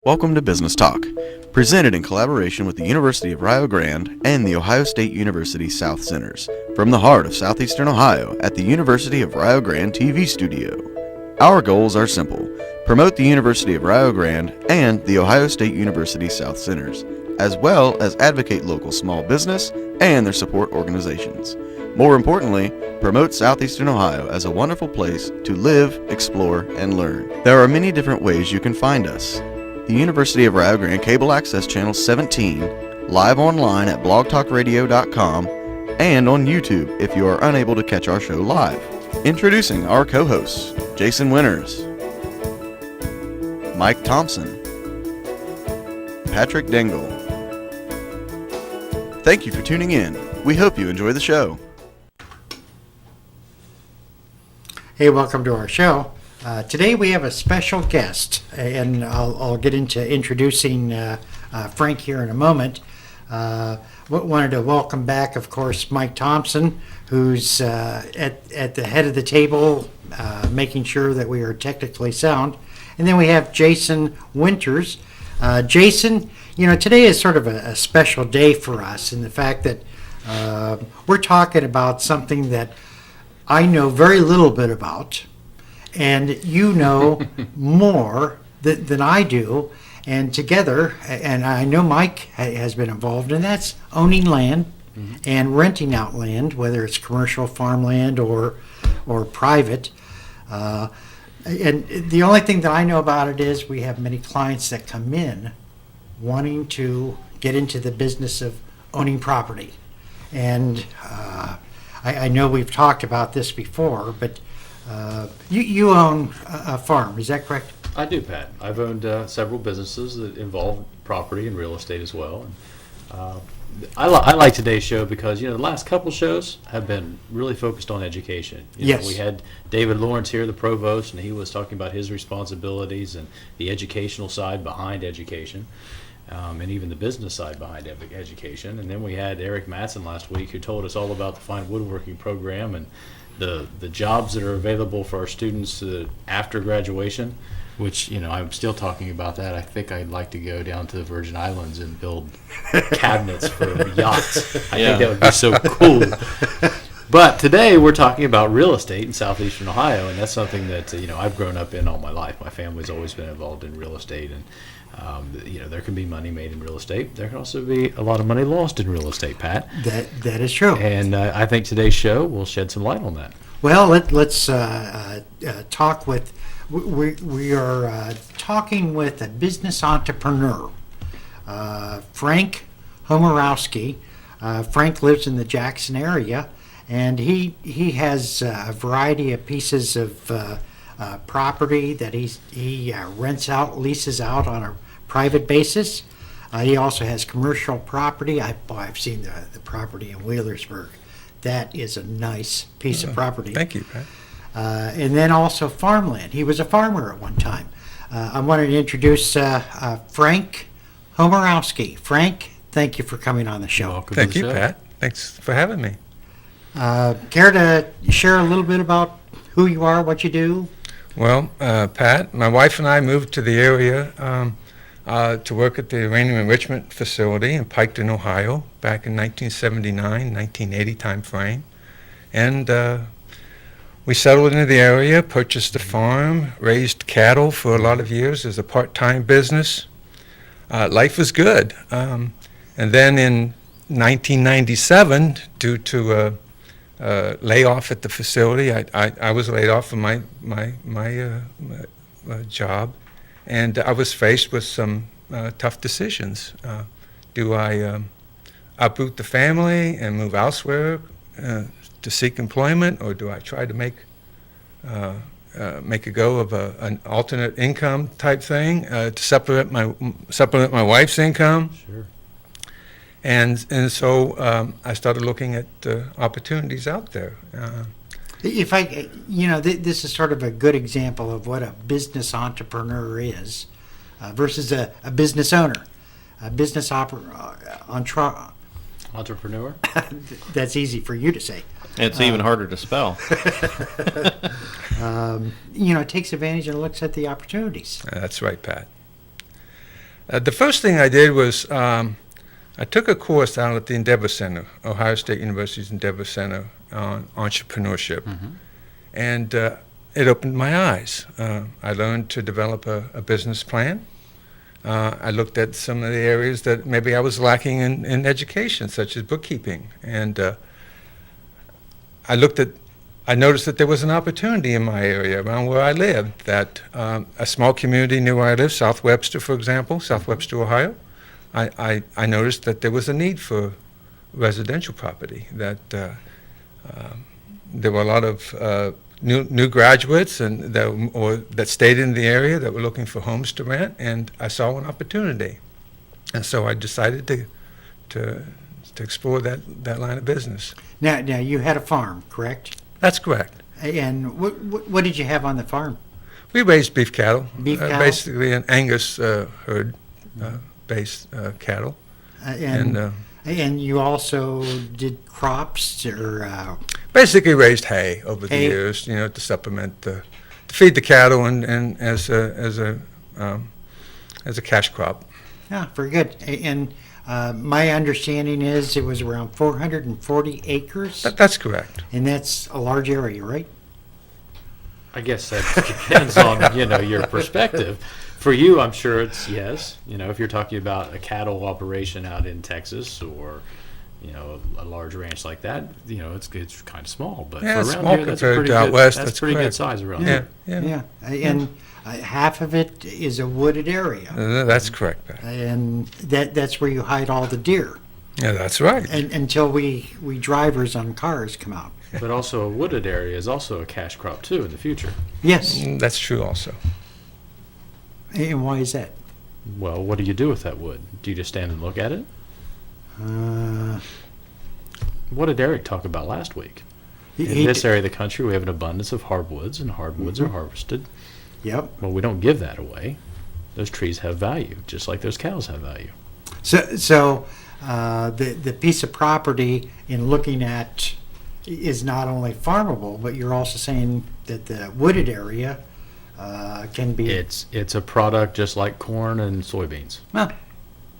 Welcome to Business Talk, presented in collaboration with the University of Rio Grande and the Ohio State University South Centers, from the heart of southeastern Ohio at the University of Rio Grande TV studio. Our goals are simple: promote the University of Rio Grande and the Ohio State University South Centers, as well as advocate local small business and their support organizations. More importantly, promote southeastern Ohio as a wonderful place to live, explore, and learn. There are many different ways you can find us. The University of Rio Grande Cable Access Channel 17, live online at blogtalkradio.com, and on YouTube if you are unable to catch our show live. Introducing our co-hosts, Jason Winters, Mike Thompson, Patrick Dingle. Thank you for tuning in. We hope you enjoy the show. Hey, welcome to our show. Today we have a special guest, and I'll get into introducing Frank here in a moment. Wanted to welcome back, of course, Mike Thompson, who's at the head of the table, making sure that we are technically sound. And then we have Jason Winters. Jason, today is sort of a special day for us in the fact that we're talking about something that I know very little bit about, and you know more than I do, and together, and I know Mike has been involved, and that's owning land and renting out land, whether it's commercial farmland or private. And the only thing that I know about it is we have many clients that come in wanting to get into the business of owning property. And I know we've talked about this before, but you own a farm, is that correct? I do, Pat. I've owned several businesses that involve property and real estate as well. And, I like today's show because the last couple shows have been really focused on education. Yes. We had David Lawrence here, the provost, and he was talking about his responsibilities and the educational side behind education. And even the business side behind education. And then we had Eric Matson last week, who told us all about the fine woodworking program and the jobs that are available for our students after graduation, which, I'm still talking about that. I think I'd like to go down to the Virgin Islands and build cabinets for yachts. I think that would be so cool. But today we're talking about real estate in southeastern Ohio, and that's something that I've grown up in all my life. My family's always been involved in real estate, and there can be money made in real estate. There can also be a lot of money lost in real estate, Pat. That is true. And I think today's show will shed some light on that. Well, let's talk with. We are talking with a business entrepreneur, Frank Homerosky. Frank lives in the Jackson area, and he has a variety of pieces of property that he rents out, leases out on a private basis. He also has commercial property. I've seen the property in Wheelersburg. That is a nice piece of property. Thank you, Pat. And then also farmland. He was a farmer at one time. I wanted to introduce Frank Homerosky. Frank, thank you for coming on the show. Welcome Thank to you, the show. Pat. Thanks for having me. Care to share a little bit about who you are, what you do? Well, Pat, my wife and I moved to the area to work at the uranium enrichment facility in Piketon, Ohio, back in 1979, 1980 time frame. And we settled into the area, purchased a farm, raised cattle for a lot of years as a part-time business. Life was good. And then in 1997, due to a layoff at the facility, I was laid off from my job, and I was faced with some tough decisions. Do I uproot the family and move elsewhere to seek employment, or do I try to make a go of an alternate income type thing to supplement my wife's income? Sure. And so I started looking at opportunities out there. If I, this is sort of a good example of what a business entrepreneur is versus a business owner. A business Entrepreneur? That's easy for you to say. It's even harder to spell. It takes advantage and looks at the opportunities. That's right, Pat. The first thing I did was I took a course out at the Endeavor Center, Ohio State University's Endeavor Center on entrepreneurship. And it opened my eyes. I learned to develop a business plan. I looked at some of the areas that maybe I was lacking in education, such as bookkeeping. And I noticed that there was an opportunity in my area around where I lived, that a small community near where I live, South Webster, for example, South Webster, Ohio, I noticed that there was a need for residential property, that there were a lot of new graduates and that stayed in the area that were looking for homes to rent, and I saw an opportunity. And so I decided to explore that line of business. Now you had a farm, correct? That's correct. And what did you have on the farm? We raised beef cattle. Beef cattle? Basically an Angus herd based cattle. And you also did crops or Basically raised hay over the Hay. years, to supplement to feed the cattle and as a cash crop. yeah, very good. And my understanding is it was around 440 acres, That's correct. and that's a large area, right? I guess that depends on, your perspective. For you, I'm sure it's yes. If you're talking about a cattle operation out in Texas or, a large ranch like that, it's kind of small. But Yeah, for it's around small here, that's compared pretty to out good. west, That's that's pretty good correct. size around Yeah, here. yeah. And half of it is a wooded area, That's correct, Pat. and that's where you hide all the deer, Yeah, that's right. and until we drivers on cars come out. But also a wooded area is also a cash crop too in the future. Yes, That's true also. and why is that? Well, what do you do with that wood? Do you just stand and look at it? What did Eric talk about last week? In this area of the country, we have an abundance of hardwoods, and hardwoods are harvested. Yep. Well, we don't give that away. Those trees have value, just like those cows have value. So the piece of property in looking at is not only farmable, but you're also saying that the wooded area can be. It's a product just like corn and soybeans.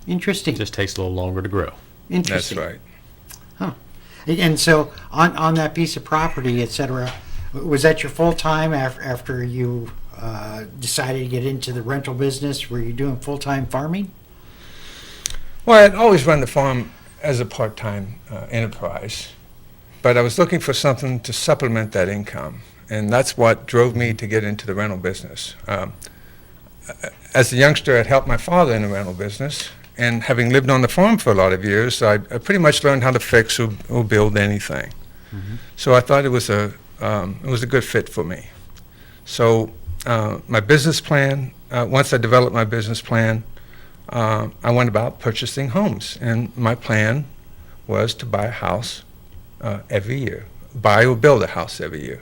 Interesting. It just takes a little longer to grow. That's Interesting. right. And so on that piece of property, et cetera, was that your full time after you decided to get into the rental business? Were you doing full time farming? Well, I'd always run the farm as a part-time enterprise, but I was looking for something to supplement that income, and that's what drove me to get into the rental business. As a youngster, I'd helped my father in the rental business, and having lived on the farm for a lot of years, I pretty much learned how to fix or build anything. So I thought it was a good fit for me. So my business plan, once I developed my business plan, I went about purchasing homes, and my plan was to buy a house every year, buy or build a house every year.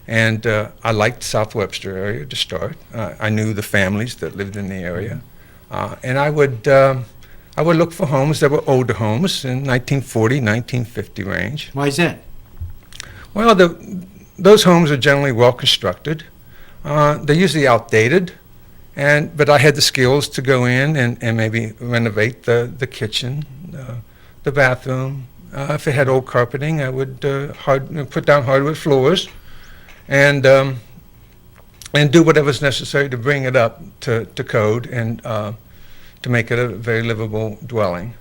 And I liked South Webster area to start. I knew the families that lived in the area, and I would look for homes that were older homes in 1940, 1950 range. Why is that? Well, those homes are generally well constructed. They're usually outdated. But I had the skills to go in and maybe renovate the kitchen, the bathroom. If it had old carpeting, I would put down hardwood floors, and do whatever's necessary to bring it up to code and to make it a very livable dwelling,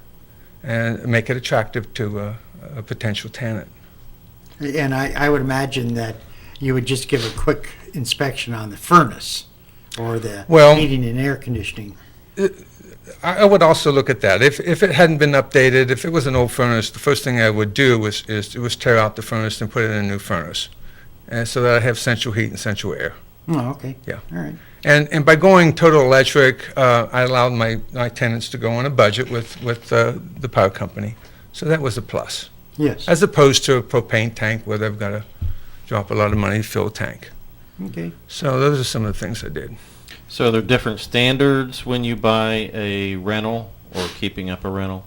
and make it attractive to a potential tenant. And I would imagine that you would just give a quick inspection on the furnace or the heating and air conditioning. I would also look at that. If it hadn't been updated, if it was an old furnace, the first thing I would do was tear out the furnace and put in a new furnace, and so that I have central heat and central air. Oh, okay. Yeah. All right. And by going total electric, I allowed my tenants to go on a budget with the power company, so that was a plus, Yes. as opposed to a propane tank where they've got to drop a lot of money to fill a tank. Okay. So those are some of the things I did. So are there different standards when you buy a rental or keeping up a rental?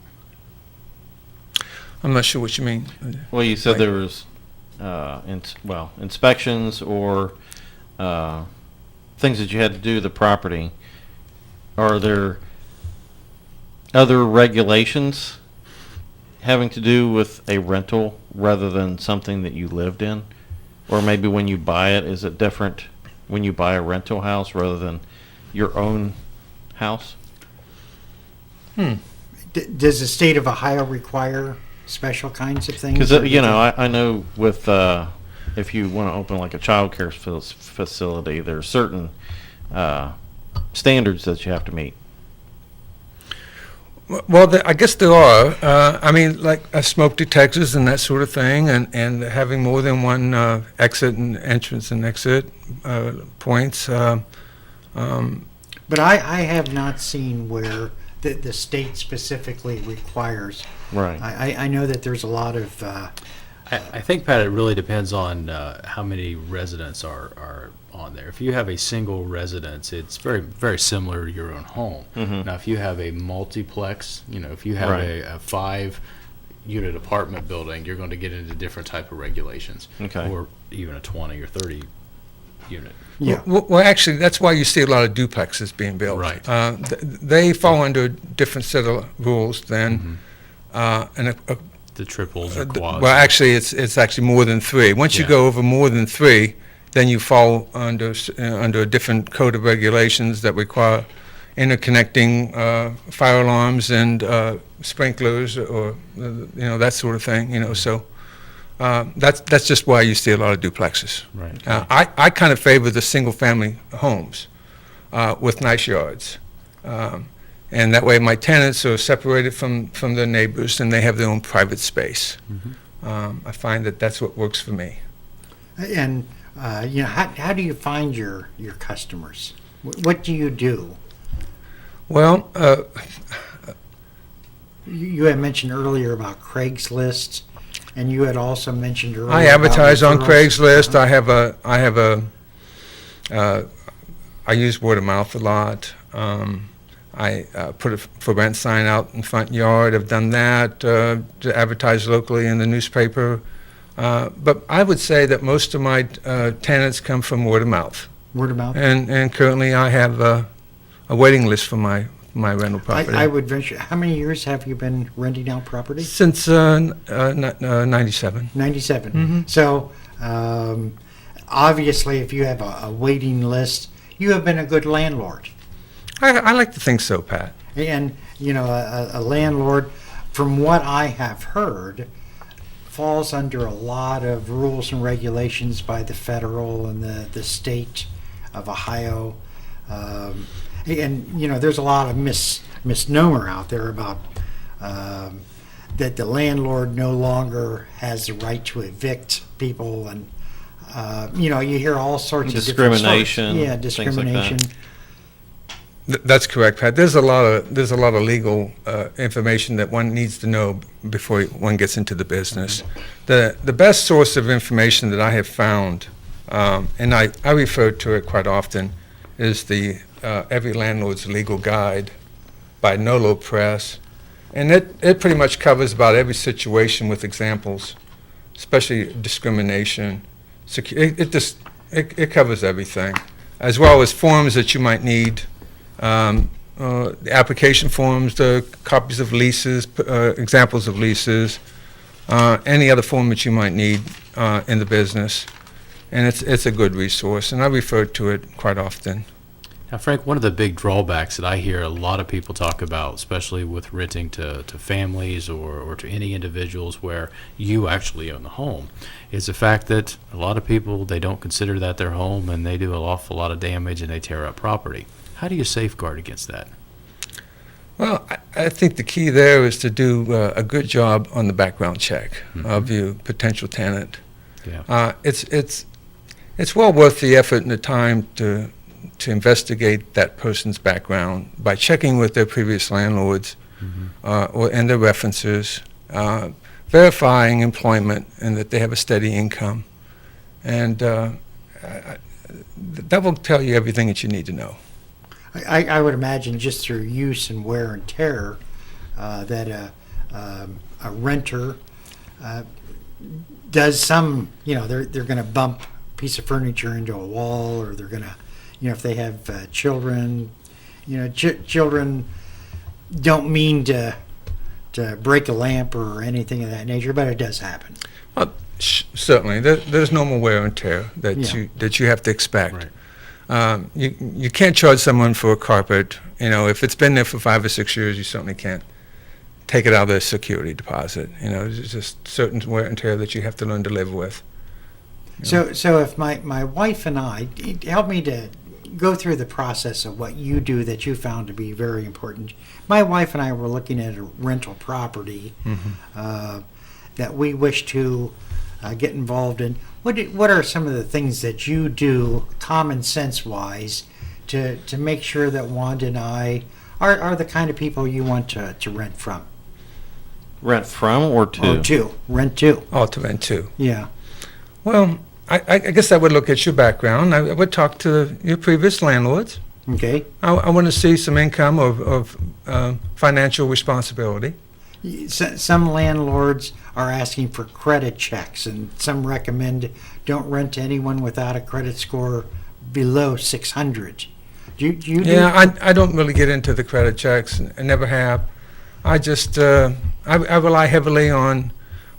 I'm not sure what you mean. Well, you said Right. there was, inspections or things that you had to do to the property. Are there other regulations having to do with a rental rather than something that you lived in? Or maybe when you buy it, is it different when you buy a rental house rather than your own house? Does the state of Ohio require special kinds of things? Because, I know with, if you want to open like a child care facility, there are certain standards that you have to meet. Well, I guess there are. I mean, like smoke detectors and that sort of thing, and having more than one exit and entrance and exit points. But I have not seen where the state specifically requires. Right. I know that there's a lot of, I think, Pat, it really depends on how many residents are on there. If you have a single residence, it's very, very similar to your own home. Now, if you have a multiplex, if you have Right. a 5-unit apartment building, you're going to get into different type of regulations. Okay. Or even a 20 or 30 unit. yeah. Well, actually, that's why you see a lot of duplexes being built. Right. They fall under a different set of rules than The triples or quads. well, actually, it's actually more than 3. Once you Yeah. go over more than 3, then you fall under a different code of regulations that require interconnecting fire alarms and sprinklers, or that sort of thing. So that's just why you see a lot of duplexes. Right. I kind of favor the single-family homes with nice yards. And that way my tenants are separated from their neighbors, and they have their own private space. I find that that's what works for me. And, how do you find your customers? What do you do? Well, You had mentioned earlier about Craigslist, and you had also mentioned earlier I about advertise on referrals. Craigslist. I use word of mouth a lot. I put a for rent sign out in front yard. I've done that to advertise locally in the newspaper. But I would say that most of my tenants come from word of mouth. Word of mouth? And currently I have a waiting list for my rental property. I would venture, how many years have you been renting out property? Since 97. 97. Mm-hmm. So, obviously, if you have a waiting list, you have been a good landlord. I like to think so, Pat. And, a landlord, from what I have heard, falls under a lot of rules and regulations by the federal and the state of Ohio. And there's a lot of misnomer out there about that the landlord no longer has the right to evict people, and you hear all sorts of different stories. Discrimination, Yeah, things like that. discrimination. That's correct, Pat. There's a lot of legal information that one needs to know before one gets into the business. The best source of information that I have found, and I refer to it quite often, is the Every Landlord's Legal Guide by Nolo Press, and it pretty much covers about every situation with examples, especially discrimination. It covers everything, as well as forms that you might need. The application forms, the copies of leases, examples of leases, any other form that you might need in the business, and it's a good resource, and I refer to it quite often. Now, Frank, one of the big drawbacks that I hear a lot of people talk about, especially with renting to families or to any individuals where you actually own the home, is the fact that a lot of people, they don't consider that their home, and they do an awful lot of damage, and they tear up property. How do you safeguard against that? Well, I think the key there is to do a good job on the background check of your potential tenant. Yeah. It's well worth the effort and the time to investigate that person's background by checking with their previous landlords and their references, verifying employment and that they have a steady income, and that will tell you everything that you need to know. I would imagine just through use and wear and tear that a renter does some, they're going to bump a piece of furniture into a wall, or they're going to, if they have children, children don't mean to break a lamp or anything of that nature, but it does happen. Well, certainly, there's normal wear and tear that Yeah. you have to expect. Right. You can't charge someone for a carpet. If it's been there for 5 or 6 years, you certainly can't take it out of their security deposit. There's just certain wear and tear that you have to learn to live with. So if my wife and I, help me to go through the process of what you do that you found to be very important. My wife and I were looking at a rental property that we wish to get involved in. What are some of the things that you do, common sense wise, to make sure that Wanda and I are the kind of people you want to rent from? Rent from or to? Rent to. Oh, to rent too. Yeah. Well, I guess I would look at your background. I would talk to your previous landlords. Okay. I want to see some income of financial responsibility. Some landlords are asking for credit checks, and some recommend don't rent to anyone without a credit score below 600. Do you do? Yeah, I don't really get into the credit checks. I never have. I just I rely heavily on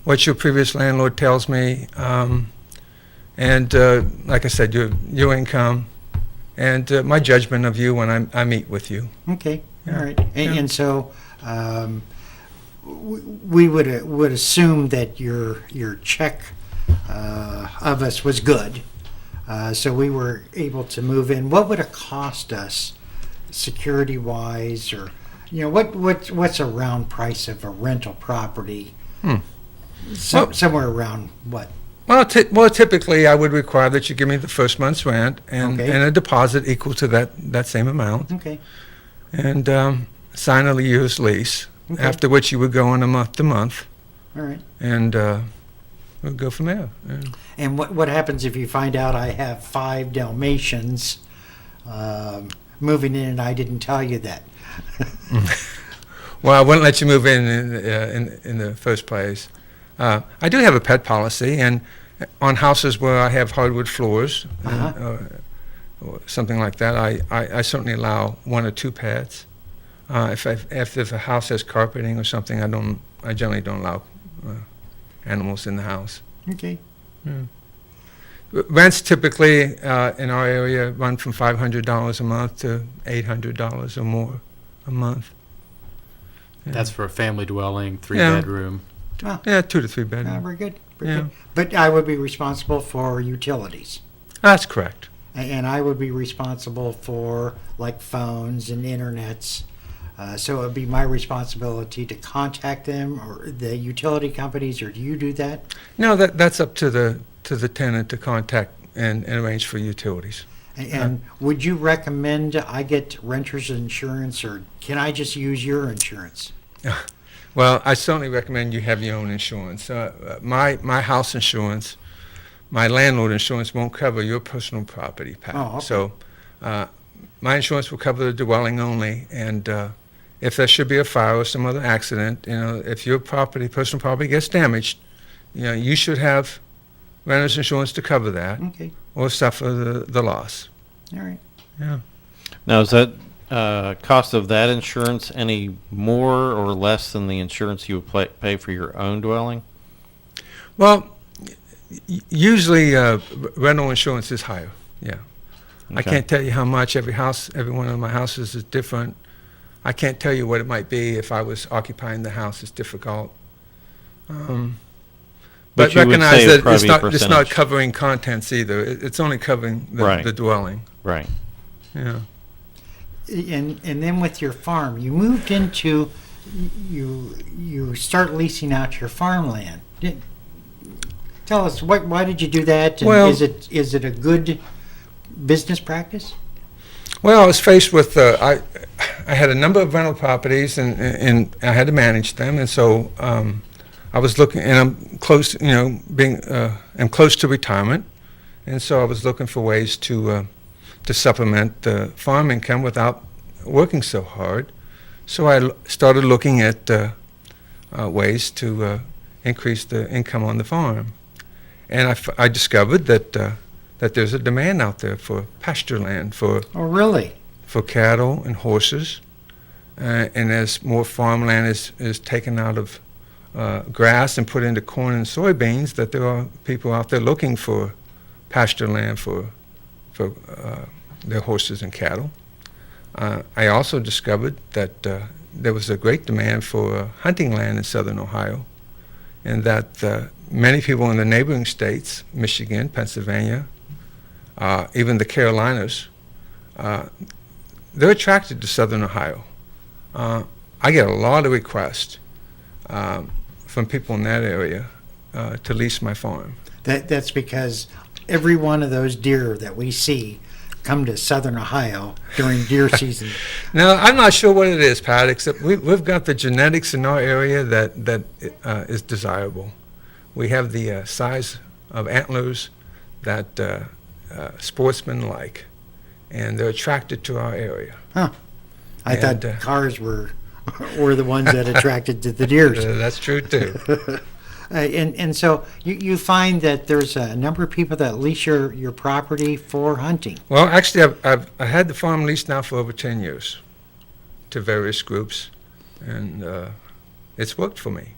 what your previous landlord tells me, and like I said, your income, and my judgment of you when I meet with you. Okay. Yeah. All right. And so we would assume that your check of us was good. So we were able to move in. What would it cost us, security-wise, or what's a round price of a rental property? Somewhere around what? Well, typically I would require that you give me the first month's rent and a deposit equal to that same amount, Okay. and sign a year's lease. Okay. After which you would go on a month to month, All right. and we'd go from there. Yeah. And what happens if you find out I have 5 Dalmatians moving in and I didn't tell you that? Well, I wouldn't let you move in the first place. I do have a pet policy, and on houses where I have hardwood floors, or something like that, I certainly allow 1 or 2 pets. If a house has carpeting or something, I generally don't allow animals in the house. Okay. Rents typically in our area run from $500 a month to $800 or more a month. Yeah. That's for a family dwelling, 3 Yeah. bedroom. Yeah, 2 to 3 bedroom. Very good. Very Yeah. good. But I would be responsible for utilities. That's correct. And I would be responsible for like phones and internets. So it would be my responsibility to contact them or the utility companies, or do you do that? No, that's up to the tenant to contact and arrange for utilities. And would you recommend I get renter's insurance, or can I just use your insurance? Well, I certainly recommend you have your own insurance. My house insurance, my landlord insurance won't cover your personal property, Pat. Oh, okay. So my insurance will cover the dwelling only, and if there should be a fire or some other accident, if your personal property gets damaged, you should have renter's insurance to cover that Okay. or suffer the loss. All right. Yeah. Now, is that cost of that insurance any more or less than the insurance you would pay for your own dwelling? Well, usually rental insurance is higher. Yeah. I Okay. can't tell you how much. Every one of my houses is different. I can't tell you what it might be if I was occupying the house. It's difficult. But you would recognize say it would that it's probably be a not percentage. covering contents either. It's only covering Right. the dwelling. Right. Yeah. And then with your farm, you moved into, you start leasing out your farmland. Tell us, why did you do that? And Well- is it a good business practice? Well, I was faced with I had a number of rental properties, and I had to manage them, and so I was looking, and I'm close, I'm close to retirement, and so I was looking for ways to supplement the farm income without working so hard. So I started looking at ways to increase the income on the farm, and I discovered that there's a demand out there for pasture land, for Oh, really? cattle and horses. and as more farmland is taken out of grass and put into corn and soybeans, that there are people out there looking for pasture land for their horses and cattle. I also discovered that there was a great demand for hunting land in southern Ohio, and that many people in the neighboring states, Michigan, Pennsylvania, even the Carolinas, they're attracted to southern Ohio. I get a lot of requests from people in that area to lease my farm. That's because every one of those deer that we see come to southern Ohio during deer season. Now, I'm not sure what it is, Pat, except we've got the genetics in our area that is desirable. We have the size of antlers that sportsmen like, and they're attracted to our area. Huh. I And, thought cars were the ones that attracted to the deers. That's true, too. And so you find that there's a number of people that lease your property for hunting. Well, actually, I've had the farm leased now for over 10 years to various groups, and it's worked for me.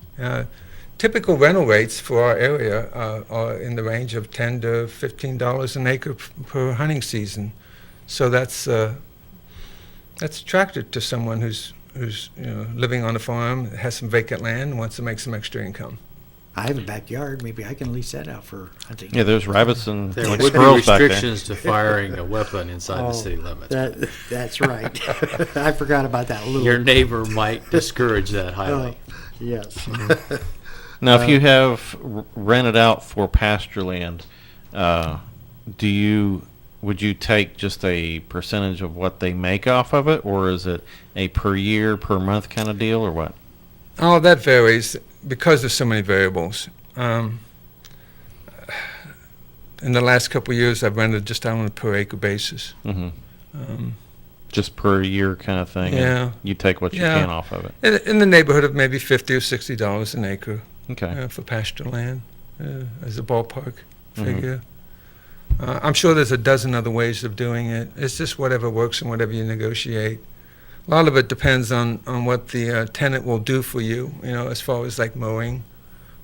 Typical rental rates for our area are in the range of $10 to $15 an acre per hunting season. So that's attractive to someone who's living on a farm, has some vacant land, and wants to make some extra income. I have a backyard. Maybe I can lease that out for hunting. Yeah, there's rabbits and There like would be squirrels back there. restrictions to firing a weapon inside the city limits. That's right. I forgot about that little. Your neighbor might discourage that highly. Yes. Now, if you have rented out for pasture land, would you take just a percentage of what they make off of it, or is it a per year, per month kind of deal, or what? Oh, that varies because there's so many variables. In the last couple of years, I've rented just on a per acre basis. Just per year kind of thing? Yeah. And you take what you Yeah. can off of it? In the neighborhood of maybe $50 or $60 an acre Okay. for pasture land as a ballpark Mhm. figure. I'm sure there's a dozen other ways of doing it. It's just whatever works and whatever you negotiate. A lot of it depends on what the tenant will do for you, as far as like mowing,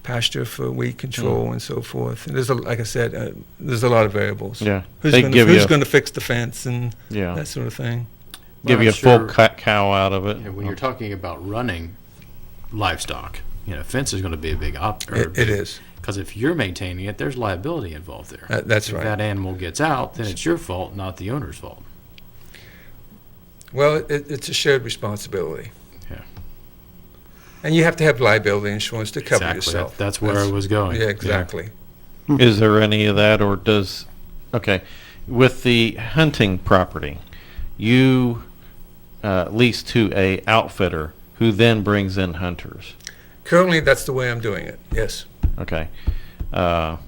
pasture for weed control and so forth. And there's, like I said, there's a lot of variables. Yeah. Who's They going give you to fix the fence and Yeah. that sort of thing. Give Well, you a I'm full sure- cow out of it. When you're talking about running livestock, fence is going to be a big It is. Because if you're maintaining it, there's liability involved there. That's If right. that animal gets out, then it's your fault, not the owner's fault. Well, it's a shared responsibility. Yeah. And you have to have liability insurance to cover Exactly. yourself. That's where I was going. Yeah, exactly. Is there any of that, or okay, with the hunting property, you lease to a outfitter who then brings in hunters? Currently, that's the way I'm doing it, yes. Okay. And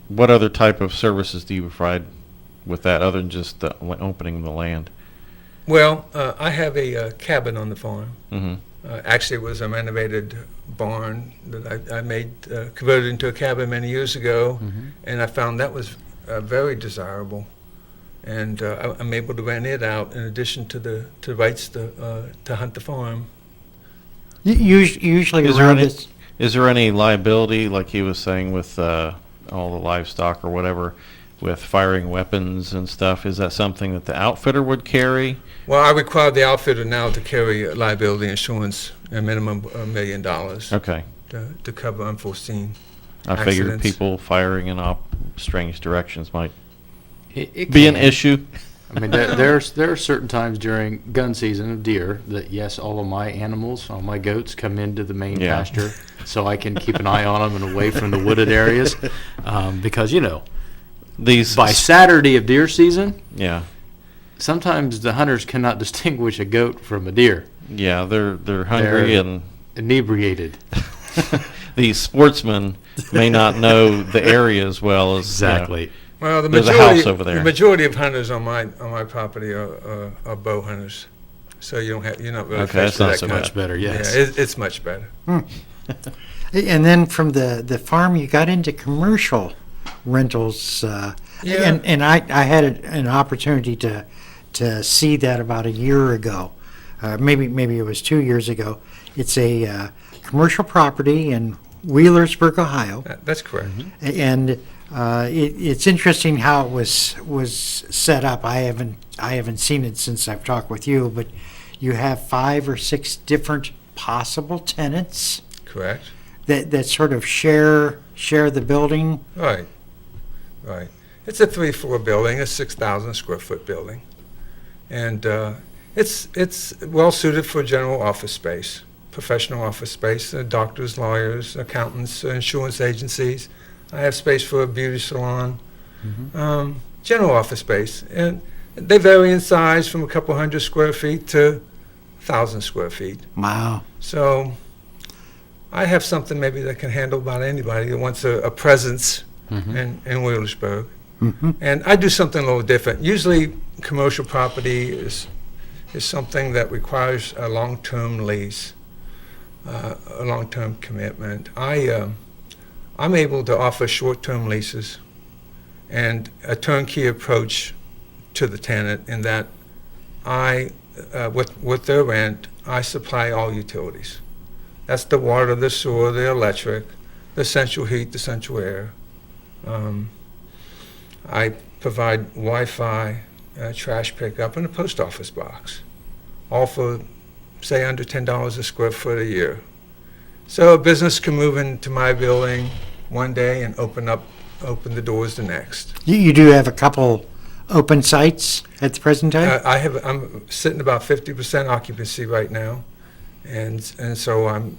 what other type of services do you provide with that other than just the opening the land? Well, I have a cabin on the farm. Mm-hmm. Actually, it was a renovated barn that I made, converted into a cabin many years ago, and I found that was very desirable. And I'm able to rent it out in addition to the rights to hunt the farm. Usually Is there around any- this. Is there any liability, like he was saying, with all the livestock or whatever, with firing weapons and stuff? Is that something that the outfitter would carry? Well, I require the outfitter now to carry liability insurance, a minimum of $1 million, Okay. to cover unforeseen I figured accidents. people firing in strange directions might It be an can. issue. I mean, there are certain times during gun season of deer that, yes, all of my animals, all my goats come into the main Yeah. pasture so I can keep an eye on them and away from the wooded areas. Because, These by Saturday of deer season, yeah, sometimes the hunters cannot distinguish a goat from a deer. yeah, they're hungry They're- and Inebriated. these sportsmen may not know the area as well as Exactly. Well, the There's a majority, house over there. the majority of hunters on my property are bow hunters, so you're not really Okay, faced that's with not that so kind Much of- better, yes. Yeah, it's much better. And then from the farm, you got into commercial rentals. And I had an opportunity to see that about a year ago. maybe it was 2 years ago. It's a commercial property in Wheelersburg, Ohio. That's correct. And it's interesting how it was set up. I haven't seen it since I've talked with you, but you have 5 or 6 different possible tenants Correct. that sort of share the building. Right. It's a 3-floor building, a 6,000 square foot building, and it's well suited for general office space, professional office space, doctors, lawyers, accountants, insurance agencies. I have space for a beauty salon, general office space, and they vary in size from a couple hundred square feet to 1,000 square feet. Wow. So I have something maybe that can handle about anybody that wants a presence in Wheelersburg. And I do something a little different. Usually commercial property is something that requires a long-term lease, a long-term commitment. I'm able to offer short-term leases and a turnkey approach to the tenant in that with their rent, I supply all utilities. That's the water, the sewer, the electric, the central heat, the central air. I provide Wi-Fi, trash pickup, and a post office box, all for, say, under $10 a square foot a year. So a business can move into my building one day and open the doors the next. You do have a couple open sites at the present time? I'm sitting about 50% occupancy right now, and so I'm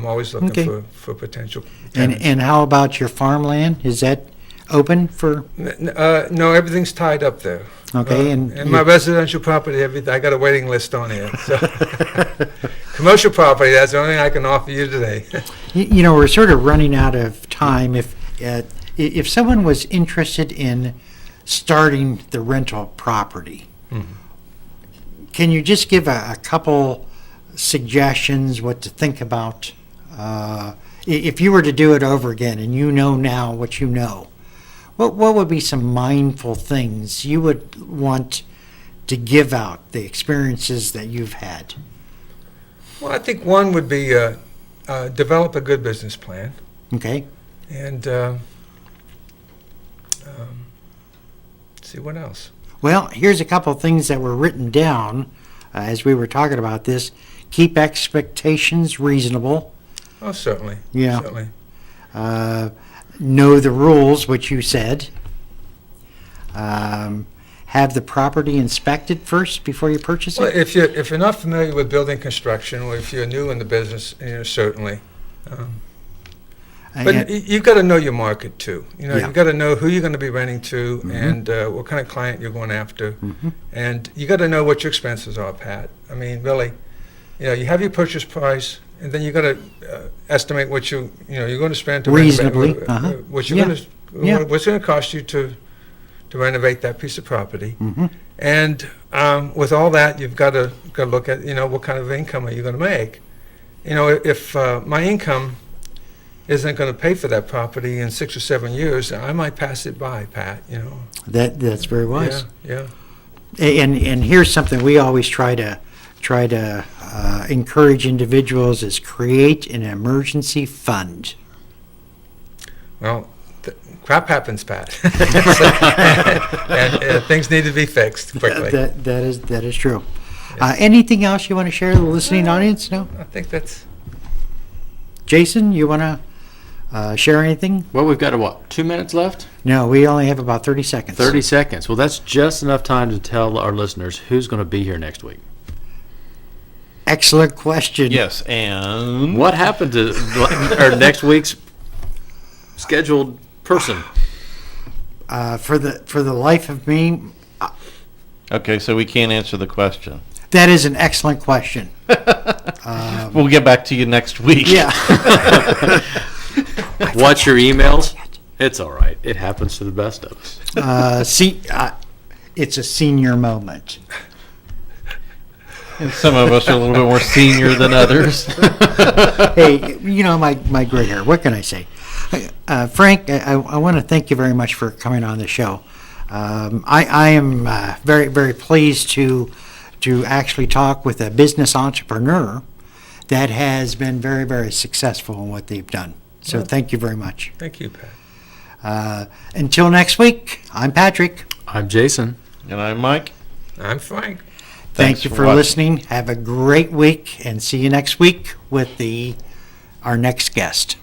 always looking Okay. for potential tenants. And how about your farmland? Is that open for? No, everything's tied up there. Okay, and my residential property, I got a waiting list on it. So. Commercial property, that's the only thing I can offer you today. You know, we're sort of running out of time. If someone was interested in starting the rental property, can you just give a couple suggestions what to think about? If you were to do it over again and you know now what you know, what would be some mindful things you would want to give out, the experiences that you've had? Well, I think one would be develop a good business plan, Okay. and see what else. Well, here's a couple of things that were written down as we were talking about this. Keep expectations reasonable. Oh, certainly. Yeah. Certainly. Know the rules, which you said. Have the property inspected first before you purchase Well, it. if you're not familiar with building construction, or if you're new in the business, certainly. But you've got to know your market too. Yeah. You've got to know who you're going to be renting to, and what kind of client you're going after, and you got to know what your expenses are, Pat. I mean, really, you have your purchase price, and then you got to estimate what you're going to spend to Reasonably, renovate, what you're Yeah. going to Yeah. what's going to cost you to renovate that piece of property. And with all that, you've got to look at what kind of income are you going to make. If my income isn't going to pay for that property in 6 or 7 years, I might pass it by, Pat. That's very wise. Yeah. And here's something we always try to encourage individuals is create an emergency fund. Well, crap happens, Pat, and things need to be fixed quickly. That is true. Anything else you want to share with the listening audience? No? I think that's. Jason, you want to share anything? Well, we've got, 2 minutes left? No, we only have about 30 seconds. 30 seconds. Well, that's just enough time to tell our listeners who's going to be here next week. Excellent question. Yes, and What happened to our next week's scheduled person? For the life of me, okay, so we can't answer the question. that is an excellent question. We'll get back to you next week. Yeah. Watch your emails. It's all right. It happens to the best of us. It's a senior moment. And some of us are a little bit more senior than others. Hey, my gray hair. What can I say? Frank, I want to thank you very much for coming on the show. I am very, very pleased to to actually talk with a business entrepreneur that has been very, very successful in what they've done. So Well- thank you very much. Thank you, Pat. Until next week, I'm Patrick. I'm Jason. And I'm Mike. I'm Frank. Thank you for for watching. listening. Have a great week, and see you next week with our next guest.